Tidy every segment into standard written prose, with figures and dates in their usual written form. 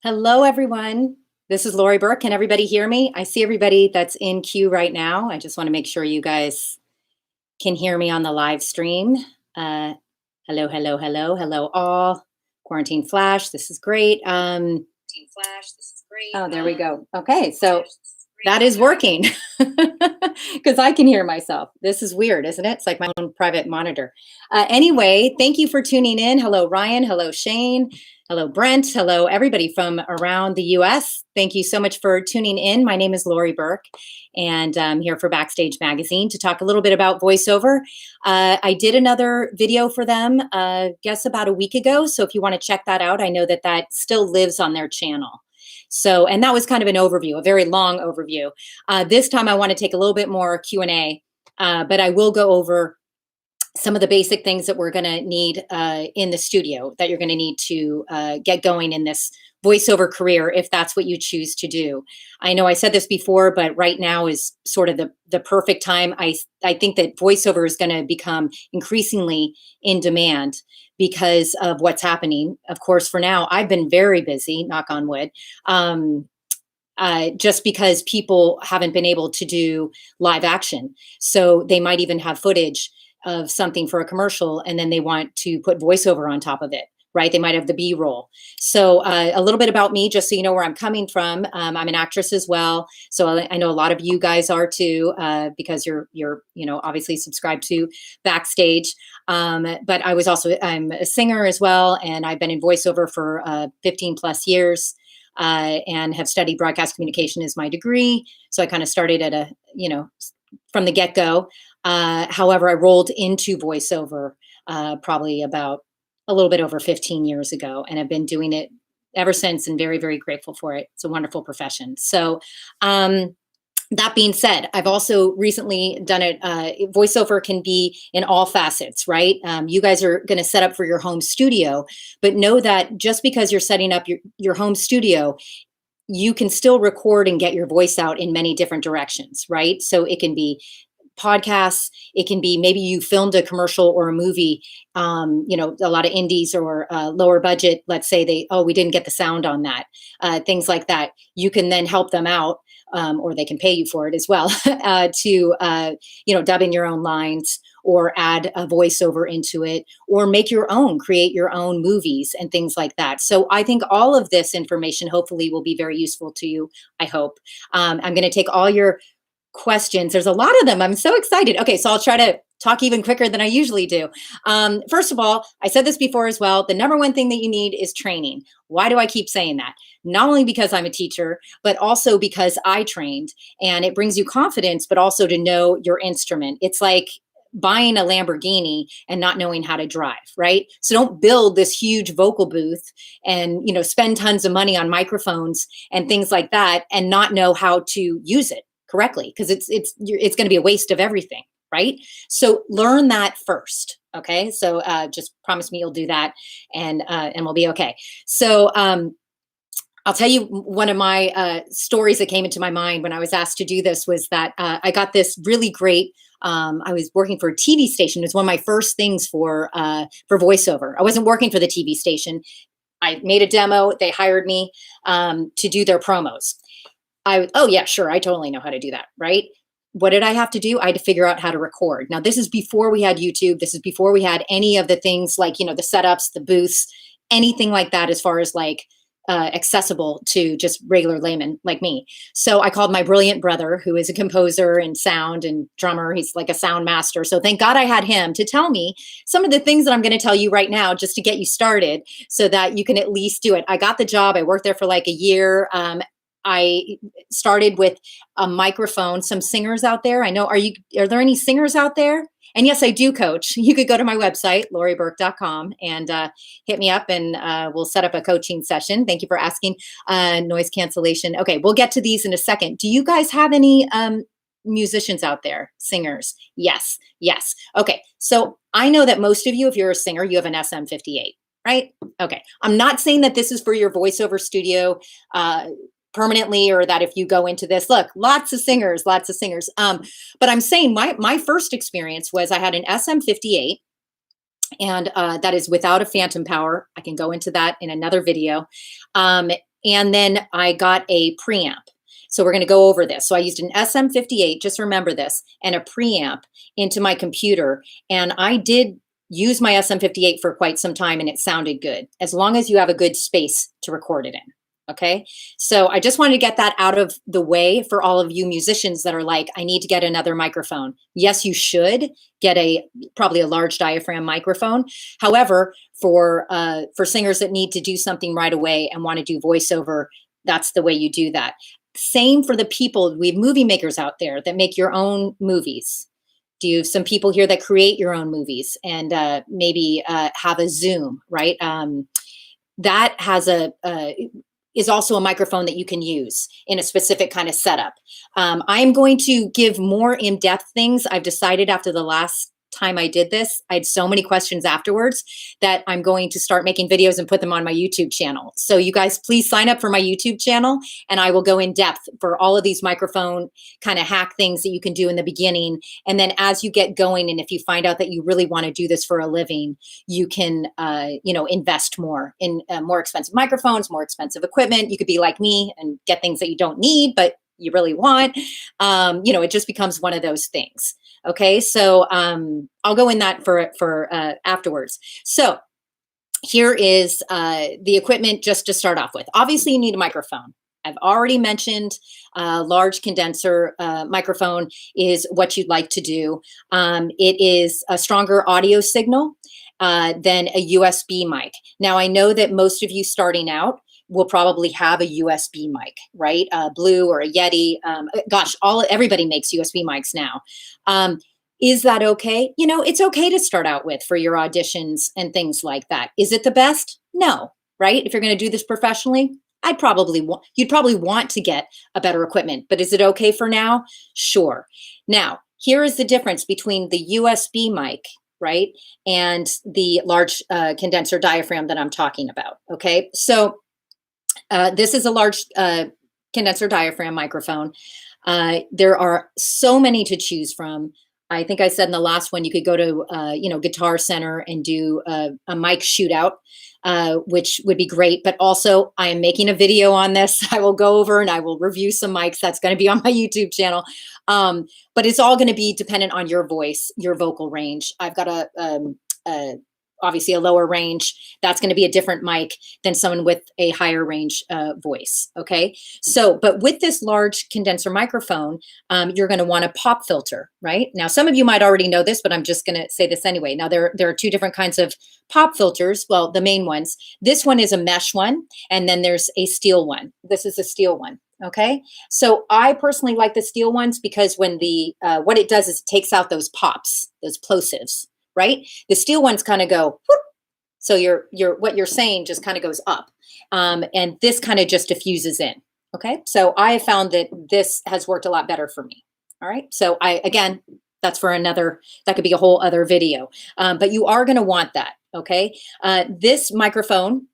Hello, everyone. This is Laurie Burke. Can everybody hear me? I see everybody that's in queue right now. I just want to make sure you guys can hear me on the live stream. Hello, hello, hello, hello, all. Quarantine Flash, this is great. Oh, there we go. Okay, so that is working because I can hear myself. This is weird, isn't it? It's like my own private monitor. Anyway, thank you for tuning in. Hello, Ryan. Hello, Shane. Hello, Brent. Hello, everybody from around the US. Thank you so much for tuning in. My name is Laurie Burke, and I'm here for Backstage Magazine to talk a little bit about voiceover. I did another video for them, guess about a week ago. So if you want to check that out, I know that that still lives on their channel. So, and that was kind of an overview, a very long overview. This time I want to take a little bit more Q&A, but I will go over some of the basic things that we're going to need in the studio, that you're going to need to get going in this voiceover career, if that's what you choose to do. I know I said this before, but right now is sort of the perfect time. I think that voiceover is going to become increasingly in demand because of what's happening. Of course, for now, I've been very busy, knock on wood, just because people haven't been able to do live action. So they might even have footage of something for a commercial, and then they want to put voiceover on top of it, right? They might have the B-roll. So a little bit about me, just so you know where I'm coming from. I'm an actress as well. So I know a lot of you guys are too, because you're obviously subscribed to Backstage. But I'm a singer as well, and I've been in voiceover for 15 plus years. And have studied broadcast communication as my degree. So I kind of started at from the get-go. However, I rolled into voiceover probably about a little bit over 15 years ago, and I've been doing it ever since, and very, very grateful for it. It's a wonderful profession. So that being said, I've also recently done it. Voiceover can be in all facets, right? You guys are going to set up for your home studio, but know that just because you're setting up your home studio, you can still record and get your voice out in many different directions, right? So it can be podcasts, it can be maybe you filmed a commercial or a movie, a lot of indies or lower budget, let's say we didn't get the sound on that, things like that. You can then help them out, or they can pay you for it as well, to dub in your own lines or add a voiceover into it, or create your own movies and things like that. So I think all of this information hopefully will be very useful to you, I hope. I'm going to take all your questions. There's a lot of them. I'm so excited. Okay, so I'll try to talk even quicker than I usually do. First of all, I said this before as well, the number one thing that you need is training. Why do I keep saying that? Not only because I'm a teacher, but also because I trained, and it brings you confidence, but also to know your instrument. It's like buying a Lamborghini and not knowing how to drive, right? So don't build this huge vocal booth and, spend tons of money on microphones and things like that and not know how to use it correctly, because it's going to be a waste of everything, right? So learn that first. Okay. So just promise me you'll do that, and we'll be okay. So I'll tell you one of my stories that came into my mind when I was asked to do this was that I got this really great. I was working for a TV station. It was one of my first things for voiceover. I wasn't working for the TV station. I made a demo. They hired me to do their promos. Oh yeah, sure. I totally know how to do that. Right. What did I have to do? I had to figure out how to record. Now, this is before we had YouTube. This is before we had any of the things like, the setups, the booths, anything like that, as far as like accessible to just regular laymen like me. So I called my brilliant brother, who is a composer and sound and drummer. He's like a sound master. So thank God I had him to tell me some of the things that I'm going to tell you right now, just to get you started so that you can at least do it. I got the job. I worked there for like a year. I started with a microphone. Some singers out there, I know, are there any singers out there? And yes, I do coach. You could go to my website, laurieburke.com, and hit me up, and we'll set up a coaching session. Thank you for asking. Noise cancellation. Okay, we'll get to these in a second. Do you guys have any musicians out there, singers? Yes. Okay, so I know that most of you, if you're a singer, you have an SM58, right? Okay, I'm not saying that this is for your voiceover studio permanently, or that if you go into this, look, lots of singers. But I'm saying my first experience was I had an SM58, and that is without a phantom power. I can go into that in another video. And then I got a preamp. So we're going to go over this. So I used an SM58, just remember this, and a preamp into my computer. And I did use my SM58 for quite some time and it sounded good, as long as you have a good space to record it in. Okay. So I just wanted to get that out of the way for all of you musicians that are like, I need to get another microphone. Yes, you should get probably a large diaphragm microphone. However, for singers that need to do something right away and want to do voiceover, that's the way you do that. Same for the people, we have movie makers out there that make your own movies. Do you have some people here that create your own movies and maybe have a Zoom, right? That has is also a microphone that you can use in a specific kind of setup. I am going to give more in-depth things. I've decided after the last time I did this, I had so many questions afterwards that I'm going to start making videos and put them on my YouTube channel. So you guys please sign up for my YouTube channel and I will go in depth for all of these microphone kind of hack things that you can do in the beginning. And then as you get going, and if you find out that you really want to do this for a living, you can, invest more in more expensive microphones, more expensive equipment. You could be like me and get things that you don't need, but you really want. It just becomes one of those things. Okay, so I'll go in that for afterwards. So here is the equipment just to start off with. Obviously, you need a microphone. I've already mentioned large condenser microphone is what you'd like to do. It is a stronger audio signal than a USB mic. Now, I know that most of you starting out will probably have a USB mic, right? Blue or a Yeti. Everybody makes USB mics now. Is that okay? It's okay to start out with for your auditions and things like that. Is it the best? No, right? If you're going to do this professionally, you'd probably want to get a better equipment, but is it okay for now? Sure. Now, here is the difference between the USB mic, right, and the large condenser diaphragm that I'm talking about. Okay, so this is a large condenser diaphragm microphone. There are so many to choose from. I think I said in the last one, you could go to, Guitar Center and do a mic shootout, which would be great. But also I am making a video on this. I will go over and I will review some mics. That's going to be on my YouTube channel. But it's all going to be dependent on your voice, your vocal range. I've got obviously a lower range. That's going to be a different mic than someone with a higher range voice. Okay. So, but with this large condenser microphone, you're going to want a pop filter, right? Now, some of you might already know this, but I'm just going to say this anyway. Now, there are two different kinds of pop filters. Well, the main ones. This one is a mesh one, and then there's a steel one. This is a steel one. Okay. So I personally like the steel ones because when what it does is it takes out those pops, those plosives. Right? The steel ones kind of go, whoop, so what you're saying just kind of goes up. And this kind of just diffuses in. Okay. So I have found that this has worked a lot better for me. All right. So again, that's for that could be a whole other video. But you are going to want that. Okay. This microphone,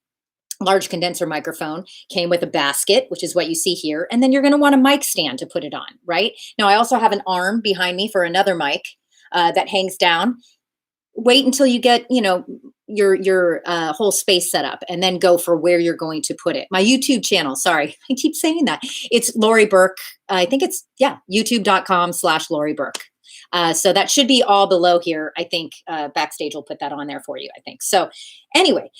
large condenser microphone, came with a basket, which is what you see here. And then you're going to want a mic stand to put it on. Right. Now, I also have an arm behind me for another mic that hangs down. Wait until you get, your whole space set up and then go for where you're going to put it. My YouTube channel, sorry, I keep saying that. It's Laurie Burke. I think it's, youtube.com/Laurie Burke. So that should be all below here. I think Backstage will put that on there for you, I think. So anyway,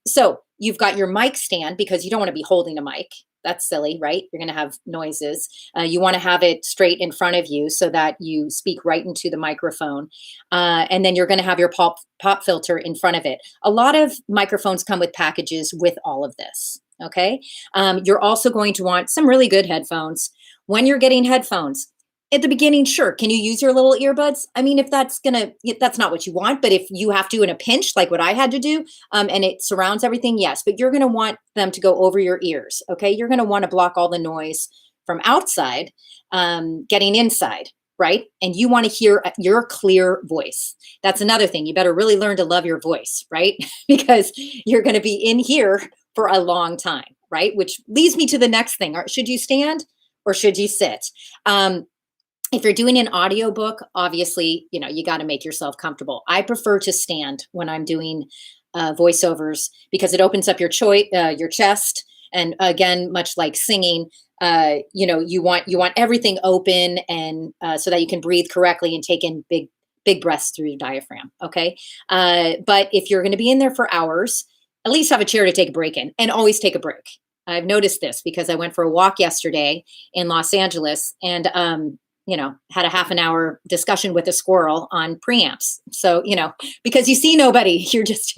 so you've got your mic stand because you don't want to be holding a mic. That's silly, right? You're going to have noises. You want to have it straight in front of you so that you speak right into the microphone. And then you're going to have your pop filter in front of it. A lot of microphones come with packages with all of this. Okay. You're also going to want some really good headphones. When you're getting headphones, at the beginning, sure. Can you use your little earbuds? I mean, if that's not what you want, but if you have to in a pinch, like what I had to do, and it surrounds everything, yes, but you're going to want them to go over your ears. Okay. You're going to want to block all the noise from outside, getting inside, right? And you want to hear your clear voice. That's another thing. You better really learn to love your voice, right? Because you're going to be in here for a long time, right? Which leads me to the next thing. Should you stand or should you sit? If you're doing an audiobook, obviously, you got to make yourself comfortable. I prefer to stand when I'm doing voiceovers because it opens up your chest And again, much like singing, you want everything open, and so that you can breathe correctly and take in big breaths through your diaphragm. Okay. But if you're going to be in there for hours, at least have a chair to take a break in, and always take a break. I've noticed this because I went for a walk yesterday in Los Angeles, and had a half an hour discussion with a squirrel on preamps. So, because you see nobody, you're just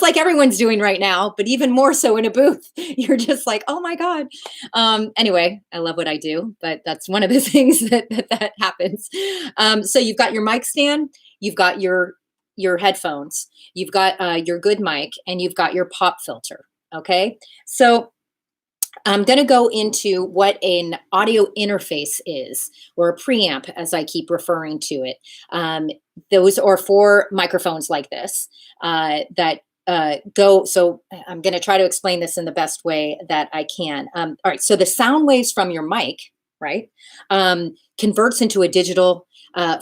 like everyone's doing right now, but even more so in a booth. You're just like, oh my God. Anyway, I love what I do, but that's one of the things that happens. So you've got your mic stand, you've got your headphones, you've got your good mic, and you've got your pop filter. Okay. So I'm going to go into what an audio interface is, or a preamp, as I keep referring to it. Those are 4 microphones like this that go. So I'm going to try to explain this in the best way that I can. All right. So the sound waves from your mic, right, converts into a digital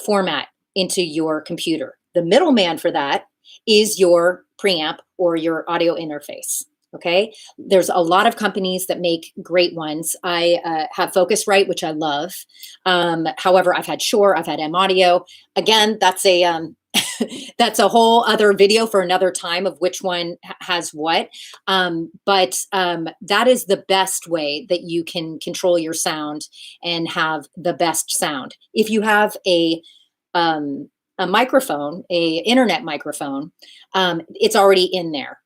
format into your computer. The middleman for that is your preamp or your audio interface. Okay. There's a lot of companies that make great ones. I have Focusrite, which I love. However, I've had Shure, I've had M Audio. Again, that's a that's a whole other video for another time of which one has what. But that is the best way that you can control your sound and have the best sound. If you have a microphone, a internet microphone, it's already in there.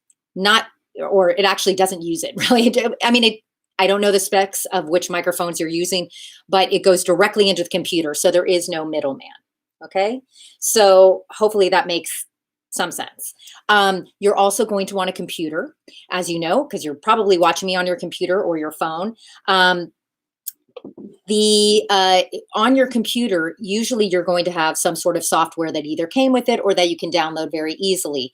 Or it actually doesn't use it really. I mean, I don't know the specs of which microphones you're using, but it goes directly into the computer. So there is no middleman. Okay. So hopefully that makes some sense. You're also going to want a computer, as you know, because you're probably watching me on your computer or your phone. On your computer, usually you're going to have some sort of software that either came with it or that you can download very easily.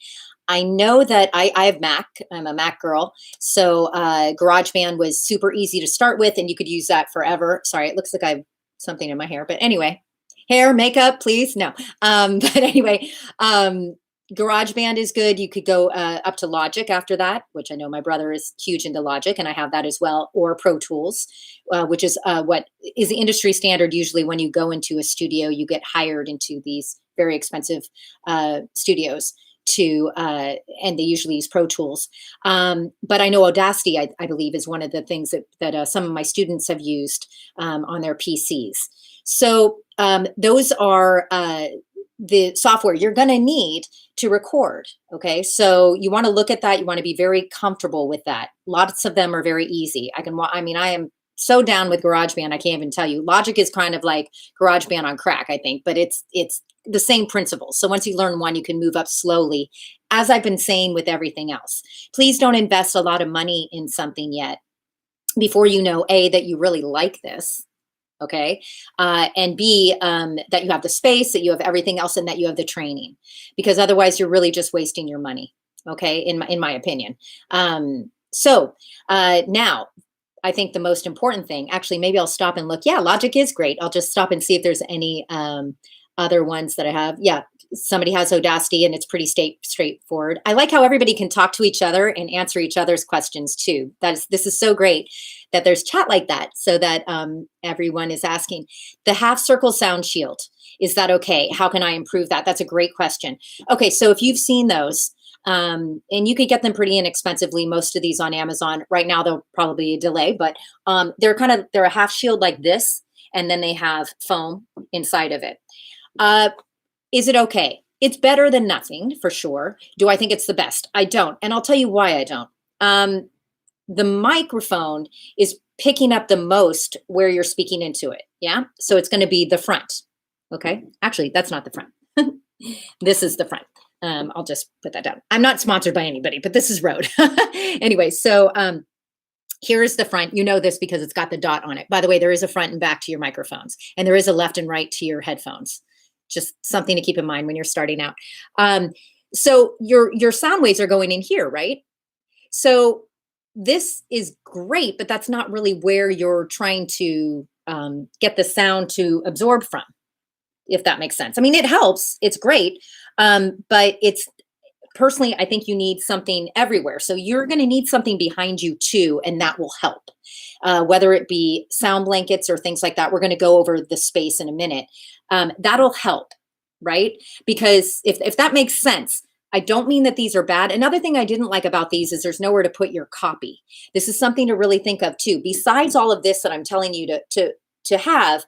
I know that I have Mac. I'm a Mac girl. So GarageBand was super easy to start with, and you could use that forever. Sorry, it looks like I have something in my hair. But anyway, hair, makeup, please. No. But anyway, GarageBand is good. You could go up to Logic after that, which I know my brother is huge into Logic, and I have that as well, or Pro Tools, which is what is the industry standard. Usually when you go into a studio, you get hired into these very expensive studios and they usually use Pro Tools. But I know Audacity, I believe, is one of the things that some of my students have used on their PCs. So those are the software you're going to need to record. Okay. So you want to look at that. You want to be very comfortable with that. Lots of them are very easy. I am so down with GarageBand. I can't even tell you. Logic is kind of like GarageBand on crack, I think, but it's the same principle. So once you learn one, you can move up slowly, as I've been saying with everything else. Please don't invest a lot of money in something yet before you know, A, that you really like this. Okay. And B, that you have the space, that you have everything else, and that you have the training, because otherwise you're really just wasting your money. Okay. In my opinion. So now I think the most important thing, actually, maybe I'll stop and look. Yeah, Logic is great. I'll just stop and see if there's any other ones that I have. Yeah, somebody has Audacity, and it's pretty straightforward. I like how everybody can talk to each other and answer each other's questions too. This is so great that there's chat like that, so that everyone is asking. The half circle sound shield, is that okay? How can I improve that? That's a great question. Okay, so if you've seen those, and you could get them pretty inexpensively, most of these on Amazon right now, they'll probably be a delay, but they're a half shield like this, and then they have foam inside of it. Is it okay? It's better than nothing, for sure. Do I think it's the best? I don't. And I'll tell you why I don't. The microphone is picking up the most where you're speaking into it. Yeah. So it's going to be the front. Okay. Actually, that's not the front. This is the front. I'll just put that down. I'm not sponsored by anybody, but this is Rode. Anyway, so here is the front. You know this because it's got the dot on it. By the way, there is a front and back to your microphones, and there is a left and right to your headphones. Just something to keep in mind when you're starting out. So your sound waves are going in here, right? So this is great, but that's not really where you're trying to get the sound to absorb from, if that makes sense. I mean, it helps. It's great, but it's personally, I think you need something everywhere. So you're going to need something behind you too, and that will help. Whether it be sound blankets or things like that. We're going to go over the space in a minute. That'll help, right? Because if that makes sense, I don't mean that these are bad. Another thing I didn't like about these is there's nowhere to put your copy. This is something to really think of too. Besides all of this that I'm telling you to have,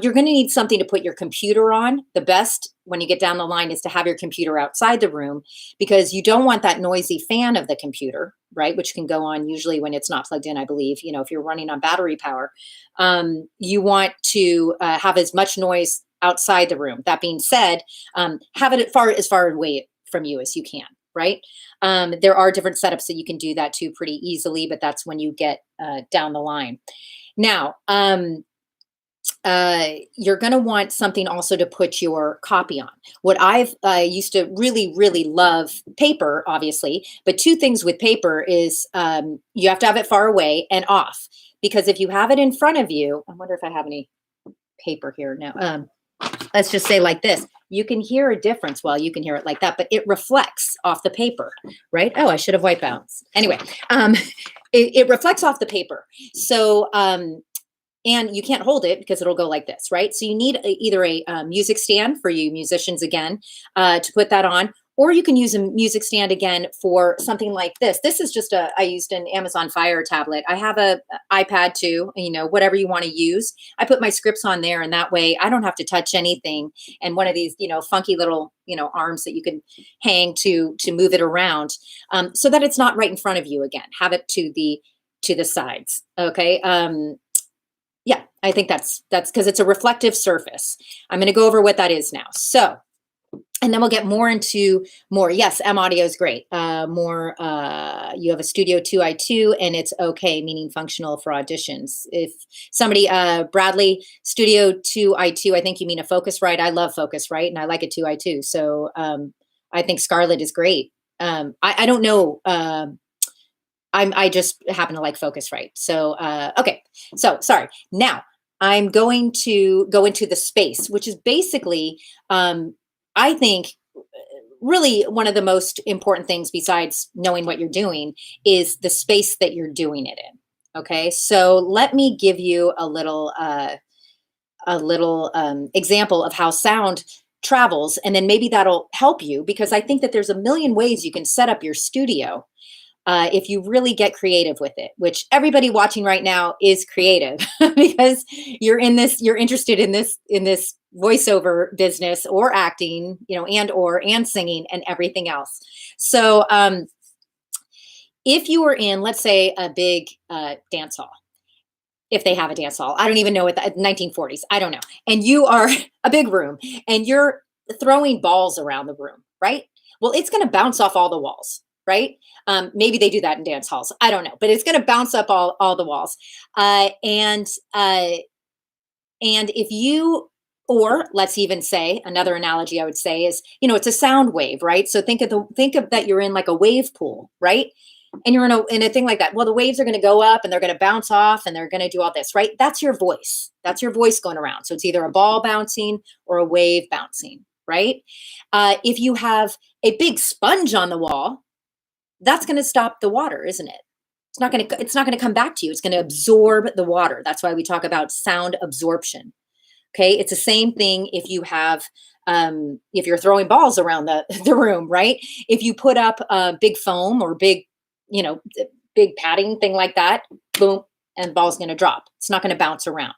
you're going to need something to put your computer on. The best when you get down the line is to have your computer outside the room, because you don't want that noisy fan of the computer, right? Which can go on usually when it's not plugged in, I believe, if you're running on battery power. You want to have as much noise outside the room. That being said, have it as far away from you as you can, right? There are different setups that you can do that too pretty easily, but that's when you get down the line. Now, you're going to want something also to put your copy on. What I used to really, really love paper, obviously, but two things with paper is you have to have it far away and off, because if you have it in front of you, I wonder if I have any paper here now. Let's just say like this, you can hear a difference. Well, you can hear it like that, but it reflects off the paper, right? Oh, I should have white balance. Anyway, it reflects off the paper. So, and you can't hold it because it'll go like this, right? So you need either a music stand for you musicians again to put that on, or you can use a music stand again for something like this. This is just I used an Amazon Fire tablet. I have a iPad too, whatever you want to use. I put my scripts on there, and that way I don't have to touch anything. And one of these, funky little, arms that you can hang to move it around, so that it's not right in front of you again. Have it to the sides, okay? Yeah, I think that's because it's a reflective surface. I'm going to go over what that is now. So, and then we'll get more into more. Yes, M audio is great. You have a Studio 2i2 and it's okay, meaning functional for auditions. If somebody, Bradley, Studio 2i2, I think you mean a Focusrite. I love Focusrite and I like a 2i2. So I think Scarlett is great. I don't know. I just happen to like Focusrite. So, okay. So sorry. Now I'm going to go into the space, which is basically, I think really one of the most important things besides knowing what you're doing is the space that you're doing it in. Okay. So let me give you a little example of how sound travels. And then maybe that'll help you, because I think that there's a million ways you can set up your studio. If you really get creative with it, which everybody watching right now is creative because you're interested in this voiceover business or acting, and singing and everything else. So if you were in, let's say, a big dance hall, if they have a dance hall, I don't even know what the 1940s, I don't know. And you are a big room and you're throwing balls around the room, right? Well, it's going to bounce off all the walls. Right? Maybe they do that in dance halls. I don't know, but it's going to bounce up all the walls. And if you, or let's even say another analogy I would say is, it's a sound wave, right? So think of that you're in like a wave pool, right? And you're in a thing like that. Well, the waves are going to go up and they're going to bounce off and they're going to do all this, right? That's your voice. That's your voice going around. So it's either a ball bouncing or a wave bouncing, right? If you have a big sponge on the wall, that's going to stop the water, isn't it? It's not going to come back to you. It's going to absorb the water. That's why we talk about sound absorption. Okay. It's the same thing if you have, if you're throwing balls around the room, right? If you put up a big foam or big padding thing like that, boom, and the ball's going to drop. It's not going to bounce around.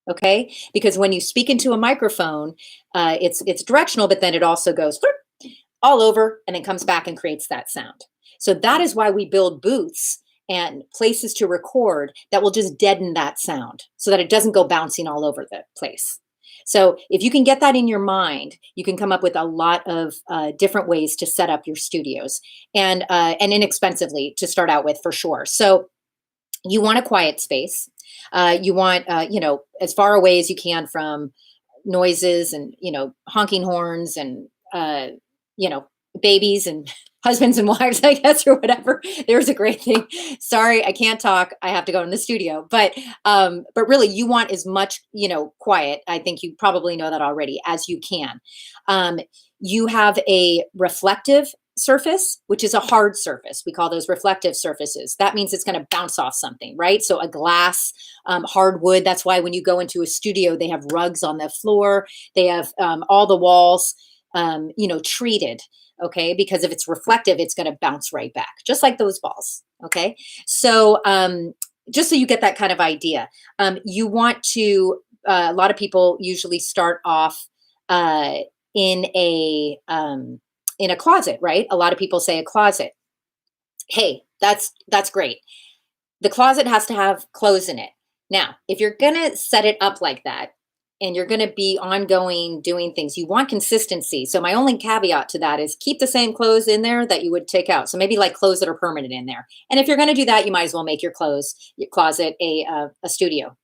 Okay. Because when you speak into a microphone, it's directional, but then it also goes all over and then comes back and creates that sound. So that is why we build booths and places to record that will just deaden that sound so that it doesn't go bouncing all over the place. So if you can get that in your mind, you can come up with a lot of different ways to set up your studios and inexpensively to start out with, for sure. So you want a quiet space. You want, as far away as you can from noises and, honking horns and, babies and husbands and wives, I guess, or whatever. There's a great thing. Sorry, I can't talk. I have to go in the studio. But really, you want as much, quiet. I think you probably know that already, as you can. You have a reflective surface, which is a hard surface. We call those reflective surfaces. That means it's going to bounce off something, right? So a glass, hardwood. That's why when you go into a studio, they have rugs on the floor. They have all the walls, treated. Okay, because if it's reflective, it's going to bounce right back, just like those balls. Okay, so just so you get that kind of idea, you want to. A lot of people usually start off in a closet, right? A lot of people say a closet. Hey, that's great. The closet has to have clothes in it. Now, if you're going to set it up like that and you're going to be ongoing doing things, you want consistency. So my only caveat to that is keep the same clothes in there that you would take out. So maybe like clothes that are permanent in there. And if you're going to do that, you might as well make your closet a studio.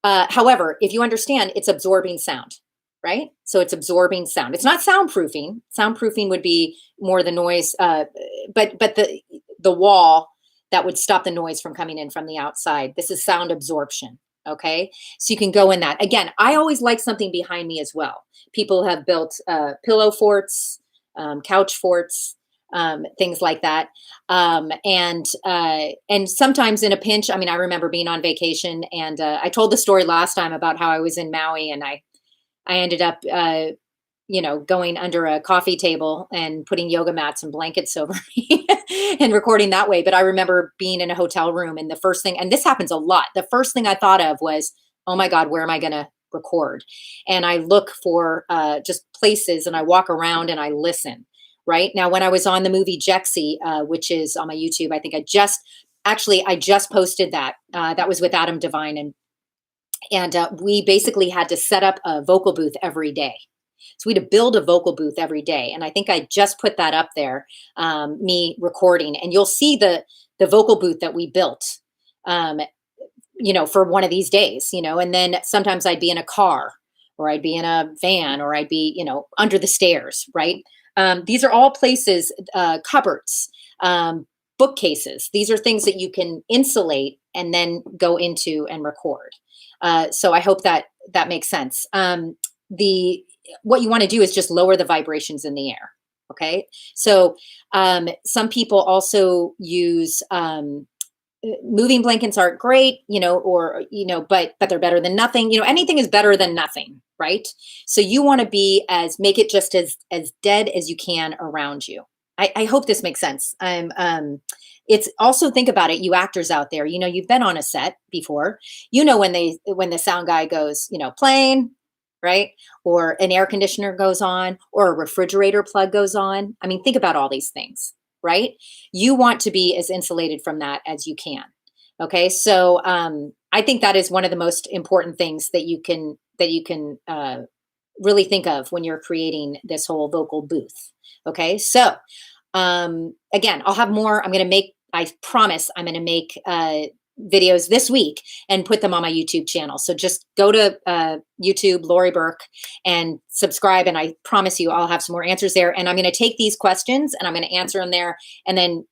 However, if you understand, it's absorbing sound, right? So it's absorbing sound. It's not soundproofing. Soundproofing would be more the noise, but the wall that would stop the noise from coming in from the outside. This is sound absorption. Okay, so you can go in that. Again, I always like something behind me as well. People have built pillow forts, couch forts, things like that. And sometimes in a pinch, I mean, I remember being on vacation and I told the story last time about how I was in Maui and I ended up, going under a coffee table and putting yoga mats and blankets over me and recording that way. But I remember being in a hotel room and the first thing, and this happens a lot, the first thing I thought of was, oh my God, where am I going to record? And I look for just places and I walk around and I listen. Right now, when I was on the movie Jexy, which is on my YouTube, I think I just posted that. That was with Adam Devine, and we basically had to set up a vocal booth every day. So we had to build a vocal booth every day, and I think I just put that up there, me recording, and you'll see the vocal booth that we built, for one of these days, and then sometimes I'd be in a car, or I'd be in a van, or I'd be, under the stairs, right? These are all places, cupboards, bookcases. These are things that you can insulate and then go into and record. So I hope that makes sense. What you want to do is just lower the vibrations in the air. Okay. So some people also use moving blankets aren't great, but they're better than nothing. Anything is better than nothing, right? So you want to make it just as dead as you can around you. I hope this makes sense. It's also, think about it, you actors out there, you've been on a set before, when the sound guy goes, playing, right? Or an air conditioner goes on, or a refrigerator plug goes on. I mean, think about all these things, right? You want to be as insulated from that as you can. Okay. So, I think that is one of the most important things that you can really think of when you're creating this whole vocal booth. Okay. So, again, I'll have more. I promise I'm going to make, videos this week and put them on my YouTube channel. So just go to YouTube, Laurie Burke, and subscribe. And I promise you, I'll have some more answers there. And I'm going to take these questions and I'm going to answer them there. And then,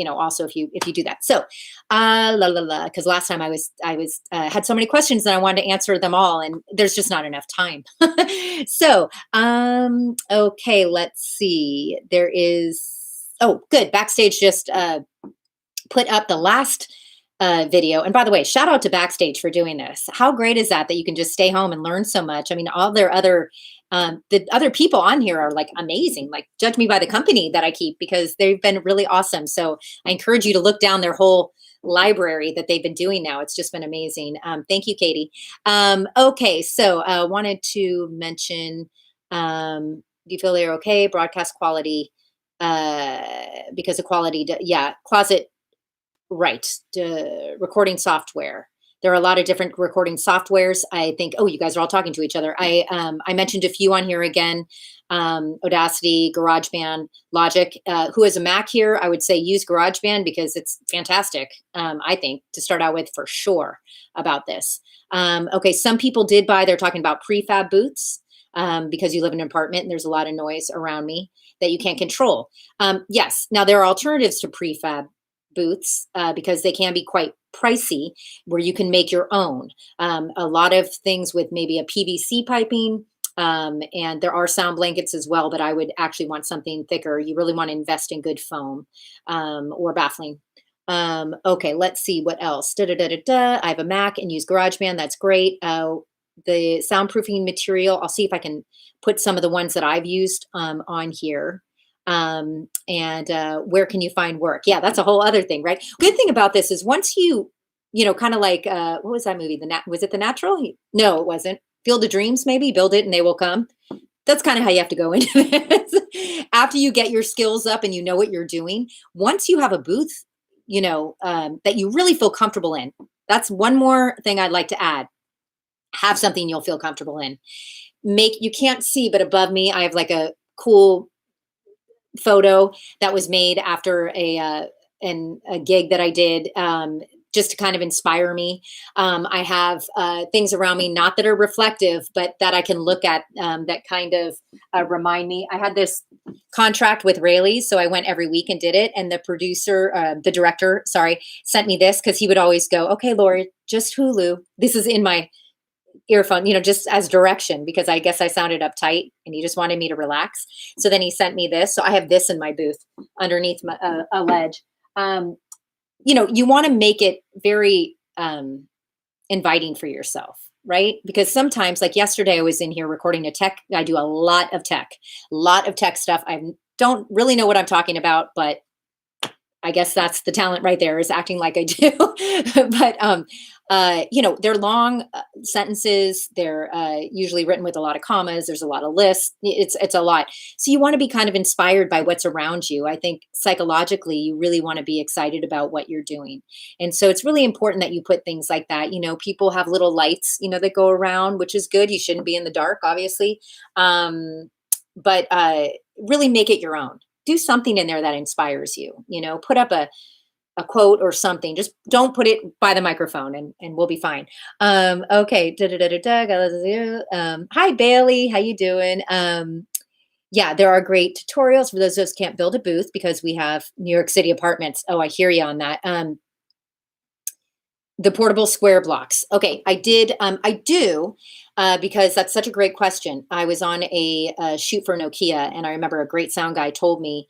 also if you do that. So, because last time I had so many questions and I wanted to answer them all, and there's just not enough time. So, okay, let's see. There is. Oh, good. Backstage just put up the last video. And by the way, shout out to Backstage for doing this. How great is that you can just stay home and learn so much? I mean, all their other, the other people on here are like amazing. Like, judge me by the company that I keep, because they've been really awesome. So I encourage you to look down their whole library that they've been doing now. It's just been amazing. Thank you, Katie. Okay. So I wanted to mention, do you feel they're okay? Broadcast quality, because of quality, closet. Right. Recording software. There are a lot of different recording softwares. I think, you guys are all talking to each other. I mentioned a few on here again. Audacity, GarageBand, Logic. Who has a Mac here? I would say use GarageBand because it's fantastic, I think, to start out with for sure about this. Okay, some people did they're talking about prefab booths because you live in an apartment and there's a lot of noise around me that you can't control. Yes. Now, there are alternatives to prefab booths because they can be quite pricey, where you can make your own. A lot of things with maybe a PVC piping And there are sound blankets as well, but I would actually want something thicker. You really want to invest in good foam, or baffling. Okay, let's see what else. Da, da, da, da, da. I have a Mac and use GarageBand. That's great. The soundproofing material, I'll see if I can put some of the ones that I've used on here. And where can you find work? Yeah, that's a whole other thing, right? Good thing about this is once kind of like, what was that movie? Was it The Natural? No, it wasn't. Field of Dreams, maybe. Build it and they will come. That's kind of how you have to go into this. After you get your skills up and you know what you're doing, once you have a booth, that you really feel comfortable in. That's one more thing I'd like to add. Have something you'll feel comfortable in. You can't see, but above me, I have like a cool photo that was made after a gig that I did, just to kind of inspire me. I have things around me, not that are reflective, but that I can look at, that kind of remind me. I had this contract with Rayleigh's, so I went every week and did it. And the director, sorry, sent me this because he would always go, "Okay, Laurie, just Hulu." This is in my earphone, just as direction, because I guess I sounded uptight and he just wanted me to relax. So then he sent me this. So I have this in my booth underneath a ledge. You want to make it very inviting for yourself, right? Because sometimes, like yesterday, I was in here recording I do a lot of tech stuff. I don't really know what I'm talking about, but I guess that's the talent right there, is acting like I do. But they're long sentences. They're usually written with a lot of commas. There's a lot of lists. It's a lot. So you want to be kind of inspired by what's around you. I think psychologically, you really want to be excited about what you're doing. And so it's really important that you put things like that. People have little lights, that go around, which is good. You shouldn't be in the dark, obviously. But really make it your own. Do something in there that inspires you. Put up a quote or something. Just don't put it by the microphone, and we'll be fine. Okay. Hi Bailey, how you doing? Yeah, there are great tutorials for those of us who can't build a booth because we have New York City apartments. Oh, I hear you on that. The portable square blocks. Okay, I do, because that's such a great question. I was on a shoot for Nokia, and I remember a great sound guy told me,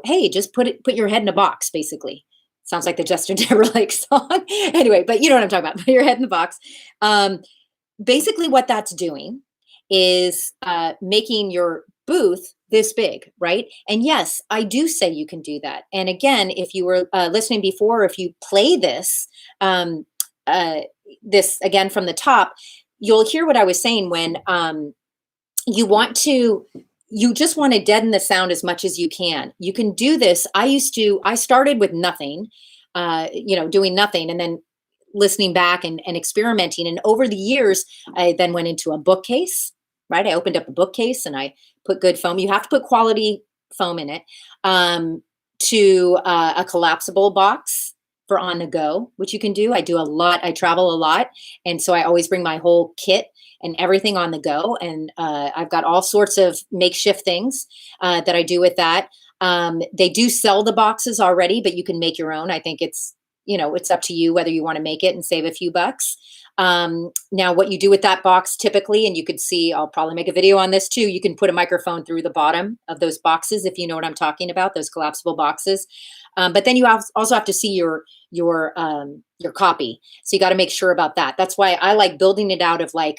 hey, just put your head in a box, basically. Sounds like the Justin Timberlake song. Anyway, but you know what I'm talking about. Put your head in the box. Basically, what that's doing is making your booth this big, right? And yes, I do say you can do that. And again, if you were listening before, if you play um, this again from the top, you'll hear what I was saying when you just want to deaden the sound as much as you can. You can do this. I started with nothing, doing nothing, and then listening back and experimenting. And over the years, I then went into a bookcase, right? I opened up a bookcase and I put good foam. You have to put quality foam in it, to a collapsible box for on the go, which you can do. I do a lot. I travel a lot. And so I always bring my whole kit and everything on the go. And I've got all sorts of makeshift things that I do with that. They do sell the boxes already, but you can make your own. I think it's up to you whether you want to make it and save a few bucks. Now, what you do with that box typically, and you could see, I'll probably make a video on this too. You can put a microphone through the bottom of those boxes, if you know what I'm talking about, those collapsible boxes. But then you also have to see your copy. So you got to make sure about that. That's why I like building it out of a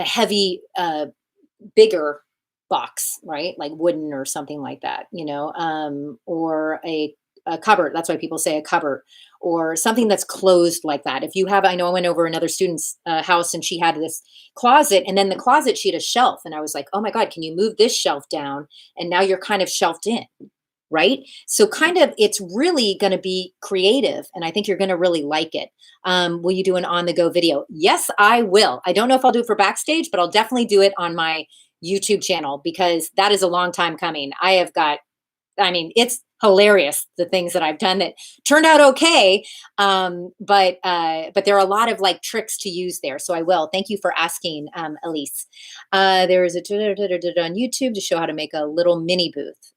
heavy, bigger box, right? Like wooden or something like that, or a cupboard. That's why people say a cupboard, or something that's closed like that. If you have, I know I went over another student's house and she had this closet, and then the closet, she had a shelf. And I was like, oh my God, can you move this shelf down? And now you're kind of shelved in, right? So kind of, it's really going to be creative. And I think you're going to really like it. Will you do an on the go video? Yes, I will. I don't know if I'll do it for Backstage, but I'll definitely do it on my YouTube channel, because that is a long time coming. It's hilarious, the things that I've done that turned out okay. But there are a lot of like tricks to use there. So I will. Thank you for asking, Elise. There is a on YouTube to show how to make a little mini booth.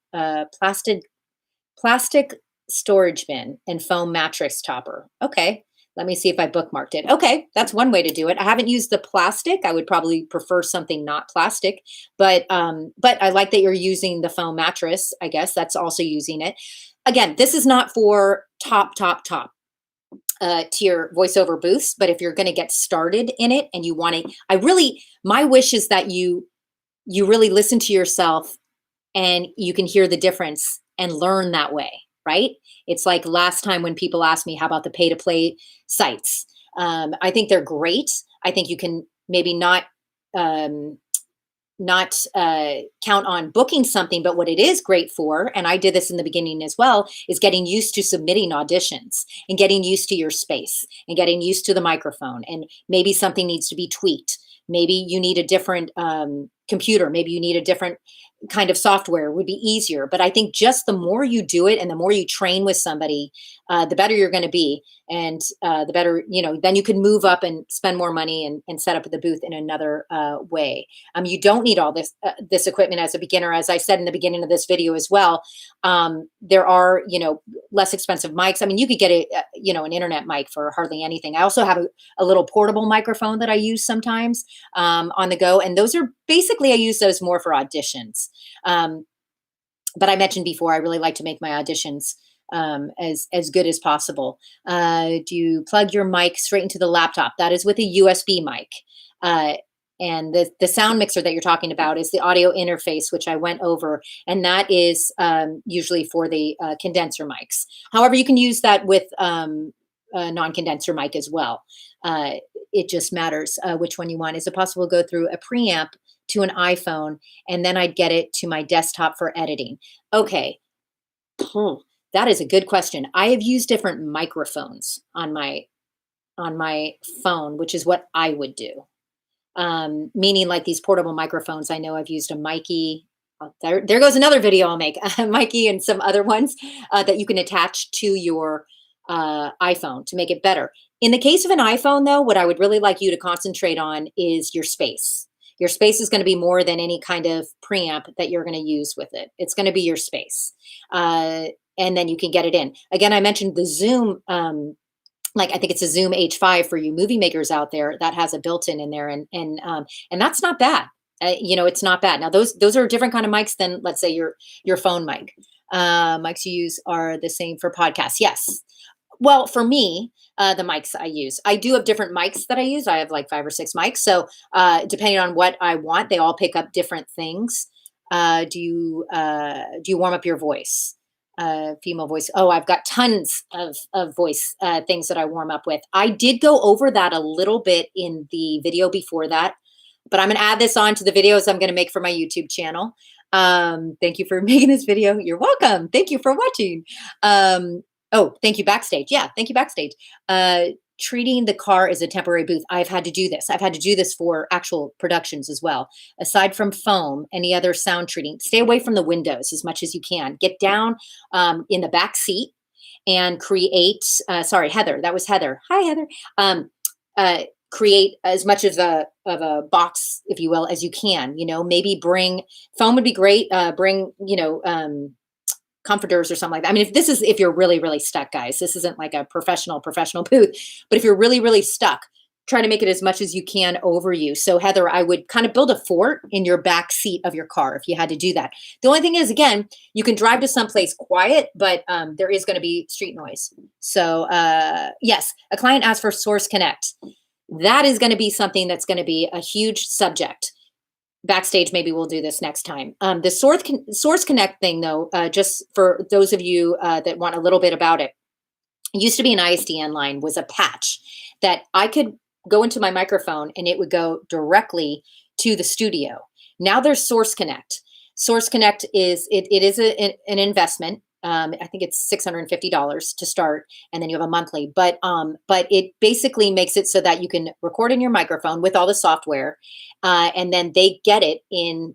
Plastic storage bin and foam mattress topper. Okay. Let me see if I bookmarked it. Okay, that's one way to do it. I haven't used the plastic. I would probably prefer something not plastic, but I like that you're using the foam mattress. I guess that's also using it. Again, this is not for top tier voiceover booths, but if you're going to get started in it and you want to, my wish is that you really listen to yourself and you can hear the difference and learn that way, right? It's like last time when people asked me, how about the pay to play sites? I think they're great. I think you can maybe um, not count on booking something, but what it is great for, and I did this in the beginning as well, is getting used to submitting auditions and getting used to your space and getting used to the microphone. And maybe something needs to be tweaked. Maybe you need a different computer. Maybe you need a different kind of software would be easier. But I think just the more you do it and the more you train with somebody, the better you're going to be. And the better, then you can move up and spend more money and set up the booth in another way. You don't need all this equipment as a beginner. As I said in the beginning of this video as well, there are, less expensive mics. I mean, you could get an internet mic for hardly anything. I also have a little portable microphone that I use sometimes on the go. And those are basically, I use those more for auditions. But I mentioned before, I really like to make my auditions as good as possible. Do you plug your mic straight into the laptop? That is with a USB mic. And the sound mixer that you're talking about is the audio interface, which I went over, and that is usually for the condenser mics. However, you can use that with a non-condenser mic as well. It just matters which one you want. Is it possible to go through a preamp to an iPhone and then I'd get it to my desktop for editing? Okay. That is a good question. I have used different microphones on my phone, which is what I would do. Meaning like these portable microphones. I know I've used a Mikey. Oh, there goes another video I'll make. Mikey and some other ones that you can attach to your iPhone to make it better. In the case of an iPhone, though, what I would really like you to concentrate on is your space. Your space is going to be more than any kind of preamp that you're going to use with it. It's going to be your space. And then you can get it in. Again, I mentioned the Zoom, I think it's a Zoom H5 for you movie makers out there that has a built-in in there. And that's not bad. It's not bad. Now, those are a different kind of mics than, let's say, your phone mic. Mics you use are the same for podcasts. Yes. Well, for me, the mics I use, I do have different mics that I use. I have like 5 or 6 mics. So depending on what I want, they all pick up different things. Do you warm up your voice? Female voice. Oh, I've got tons of voice things that I warm up with. I did go over that a little bit in the video before that, but I'm going to add this on to the videos I'm going to make for my YouTube channel. Thank you for making this video. You're welcome. Thank you for watching. Oh, thank you, Backstage. Yeah, thank you, Backstage. Treating the car as a temporary booth. I've had to do this. I've had to do this for actual productions as well. Aside from foam, any other sound treating, stay away from the windows as much as you can. Get down in the back seat and create, sorry, Heather, that was Heather. Hi, Heather. Create as much of a box, if you will, as you can. Maybe bring, foam would be great. Bring, comforters or something like that. I mean, if you're really, really stuck, guys, this isn't like a professional booth, but if you're really, really stuck, try to make it as much as you can over you. So Heather, I would kind of build a fort in your back seat of your car if you had to do that. The only thing is, again, you can drive to someplace quiet, but there is going to be street noise. So yes, a client asked for Source Connect. That is going to be something that's going to be a huge subject. Backstage, maybe we'll do this next time. The Source Connect thing, though, just for those of you that want a little bit about it, used to be an ISDN line, was a patch that I could go into my microphone and it would go directly to the studio. Now there's Source Connect. Source Connect is an investment. I think it's $650 to start, and then you have a monthly. But it basically makes it so that you can record in your microphone with all the software, and then they get it in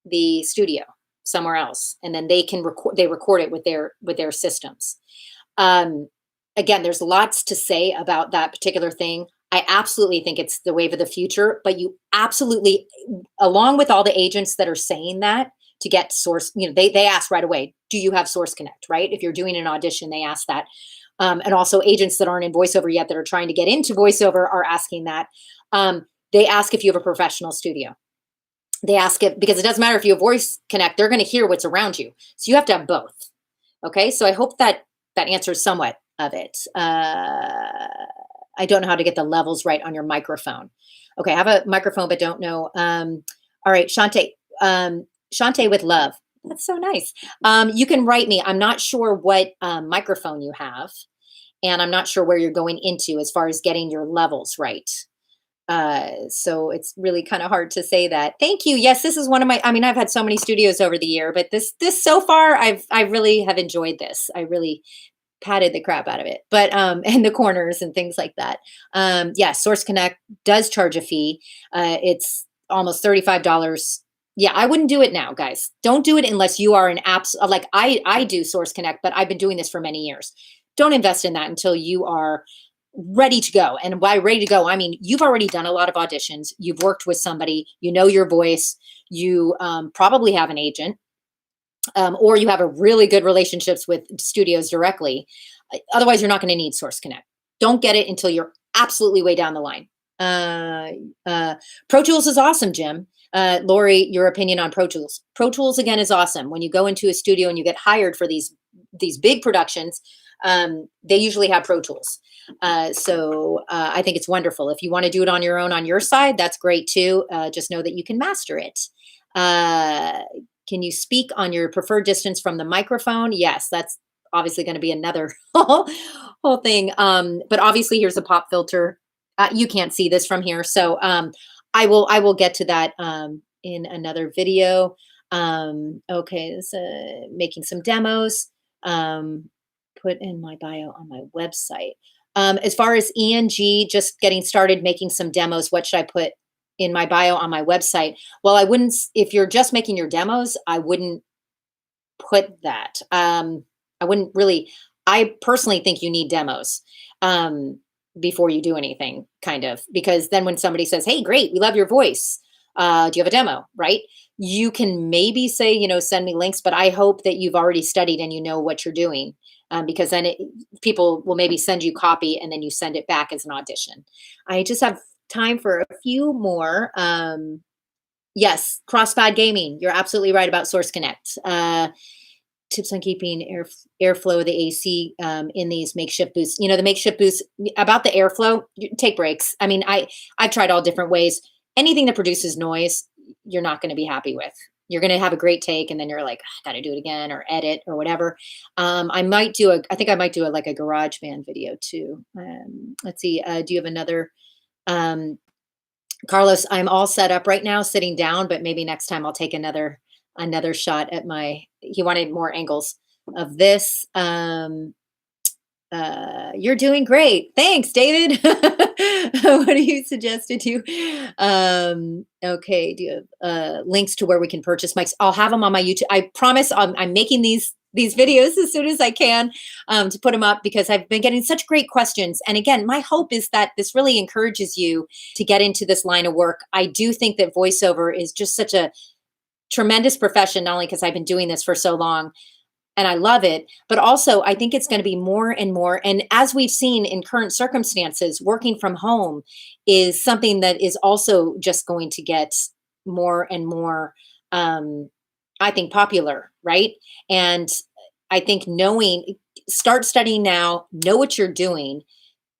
the studio somewhere else, and then they can record it with their systems. Again, there's lots to say about that particular thing. I absolutely think it's the wave of the future, but you absolutely, along with all the agents that are saying that, to get Source, they ask right away, do you have Source Connect, right? If you're doing an audition, they ask that. And also agents that aren't in voiceover yet that are trying to get into voiceover are asking that. They ask if you have a professional studio. They ask it because it doesn't matter if you have voice connect, they're going to hear what's around you. So you have to have both. Okay. So I hope that that answers somewhat of it. I don't know how to get the levels right on your microphone. Okay. I have a microphone, but don't know. All right. Shante, Shante with love. That's so nice. You can write me. I'm not sure what microphone you have, and I'm not sure where you're going into as far as getting your levels right. So it's really kind of hard to say that. Thank you. Yes, this is one of my, I mean, I've had so many studios over the year, but this so far, I really have enjoyed this. I really patted the crap out of it, but, and the corners and things like that. Yeah, Source Connect does charge a fee. It's almost $35. Yeah, I wouldn't do it now, guys. Don't do it unless you are an apps like I do Source Connect, but I've been doing this for many years. Don't invest in that until you are ready to go. And by ready to go, I mean, you've already done a lot of auditions. You've worked with somebody, you know your voice, you probably have an agent, or you have a really good relationships with studios directly. Otherwise, you're not going to need Source Connect. Don't get it until you're absolutely way down the line. Pro Tools is awesome, Jim. Laurie, your opinion on Pro Tools. Pro Tools, again, is awesome. When you go into a studio and you get hired for these big productions, they usually have Pro Tools. So I think it's wonderful. If you want to do it on your own, on your side, that's great too. Just know that you can master it. Can you speak on your preferred distance from the microphone? Yes, that's obviously going to be another whole thing. But obviously here's a pop filter. You can't see this from here. So I will get to that in another video. Okay, so making some demos. Put in my bio on my website. As far as ENG, just getting started making some demos, what should I put in my bio on my website? Well, I wouldn't, if you're just making your demos, I wouldn't put that. I wouldn't really, I personally think you need demos before you do anything, kind of, because then when somebody says, hey, great, we love your voice. Do you have a demo, right? You can maybe say, you know, send me links, but I hope that you've already studied and you know what you're doing. Because then people will maybe send you copy and then you send it back as an audition. I just have time for a few more. Yes, crossfad gaming. You're absolutely right about Source Connect. Tips on keeping airflow of the AC in these makeshift booths. You know, the makeshift booths, about the airflow, take breaks. I mean, I've tried all different ways. Anything that produces noise, you're not going to be happy with. You're going to have a great take and then you're like, I got to do it again or edit or whatever. I think I might do like a garage band video too. Let's see. Do you have another, Carlos? I'm all set up right now sitting down, but maybe next time I'll take another shot at he wanted more angles of this. You're doing great. Thanks, David. What do you suggested you? Okay. Do you have links to where we can purchase mics? I'll have them on my YouTube. I promise I'm making these videos as soon as I can to put them up because I've been getting such great questions. And again, my hope is that this really encourages you to get into this line of work. I do think that voiceover is just such a tremendous profession, not only because I've been doing this for so long, and I love it, but also I think it's going to be more and more. And as we've seen in current circumstances, working from home is something that is also just going to get more and more, I think, popular, right? And I think start studying now, know what you're doing,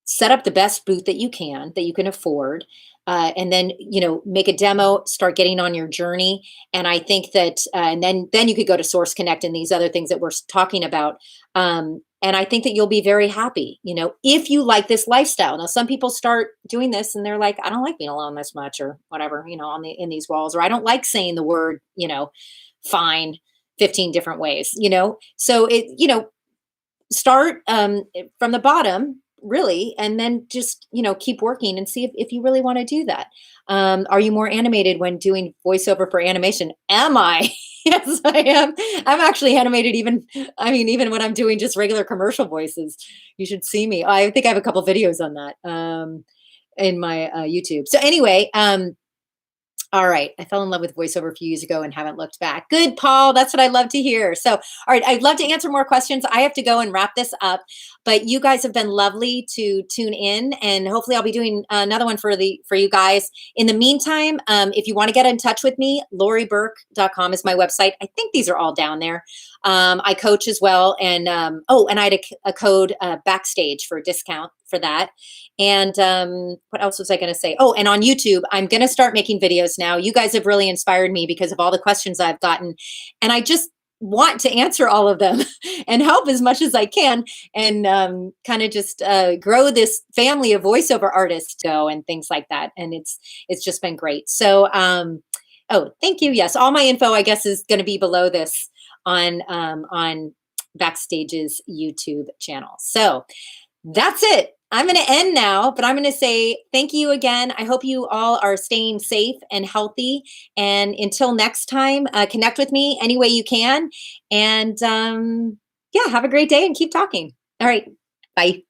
set up the best booth that you can afford. And then, you know, make a demo, start getting on your journey. And I think that, and then you could go to Source Connect and these other things that we're talking about. And I think that you'll be very happy, you know, if you like this lifestyle. Now, some people start doing this and they're like, I don't like being alone this much or whatever, you know, in these walls, or I don't like saying the word, you know, fine 15 different ways, you know? So start from the bottom, really, and then just, you know, keep working and see if you really want to do that. Are you more animated when doing voiceover for animation? Am I? Yes, I am. I'm actually animated even when I'm doing just regular commercial voices. You should see me. I think I have a couple videos on that in my YouTube. So anyway, All right. I fell in love with voiceover a few years ago and haven't looked back. Good, Paul. That's what I love to hear. So, all right. I'd love to answer more questions. I have to go and wrap this up, but you guys have been lovely to tune in, and hopefully I'll be doing another one for you guys. In the meantime, if you want to get in touch with me, laurieburke.com is my website. I think these are all down there. I coach as well. And, and I had a code backstage for a discount for that. And what else was I going to say? Oh, and on YouTube, I'm going to start making videos now. You guys have really inspired me because of all the questions I've gotten. And I just want to answer all of them and help as much as I can, and kind of just grow this family of voiceover artists go and things like that. And it's just been great. So, oh, thank you. Yes. All my info, I guess, is going to be below this on Backstage's YouTube channel. So that's it. I'm going to end now, but I'm going to say thank you again. I hope you all are staying safe and healthy. And until next time, connect with me any way you can. And yeah, have a great day and keep talking. All right. Bye.